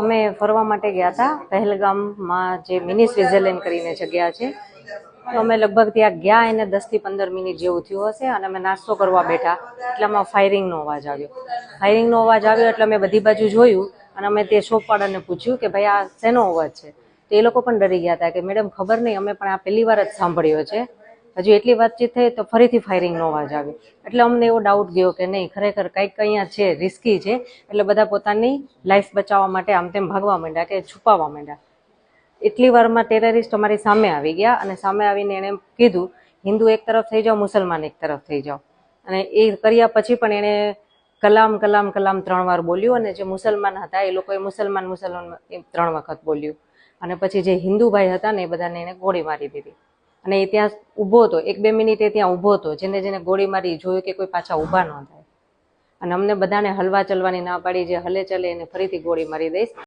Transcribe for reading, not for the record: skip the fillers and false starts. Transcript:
અમે ફરવા માટે ગયા હતા પહેલગામમાં, જે મિની સ્વિટ્ઝરલેન્ડ કરીને જગ્યા છે. તો અમે લગભગ ત્યાં ગયા એને 10 થી 15 મિનિટ જેવું થયું હશે, અને અમે નાસ્તો કરવા બેઠા એટલામાં ફાયરિંગનો અવાજ આવ્યો. એટલે અમે બધી બાજુ જોયું અને અમે તે શોપવાળાને પૂછ્યું કે ભાઈ આ શેનો અવાજ છે. તો એ લોકો પણ ડરી ગયા હતા કે મેડમ ખબર નહીં, અમે પણ આ પહેલી વાર જ સાંભળ્યો છે. હજુ એટલી વાતચીત થઈ તો ફરીથી ફાયરિંગનો અવાજ આવ્યો. એટલે અમને એવો ડાઉટ ગયો કે નહીં, ખરેખર કંઈક અહીંયા છે, રિસ્કી છે. એટલે બધા પોતાની લાઈફ બચાવવા માટે આમ તેમ ભાગવા માંડ્યા કે છુપાવવા માંડ્યા. એટલી વારમાં ટેરરિસ્ટ અમારી સામે આવી ગયા અને સામે આવીને એણે કીધું, હિન્દુ એક તરફ થઈ જાઓ, મુસલમાન એક તરફ થઈ જાઓ. અને એ કર્યા પછી પણ એણે કલામ કલામ કલામ 3 વાર બોલ્યું, અને જે મુસલમાન હતા એ લોકોએ મુસલમાન 3 વખત બોલ્યું. અને પછી જે હિન્દુ ભાઈ હતા ને એ બધાને એણે ગોળી મારી દીધી. અને એ ત્યાં ઊભો હતો, 1-2 મિનિટ એ ત્યાં ઊભો હતો. જેને ગોળી મારી જોયું કે કોઈ પાછા ઊભા ન થાય. અને અમને બધાને હલવા ચલવાની ના પાડી, જે હલે ચલે એને ફરીથી ગોળી મારી દઈશ.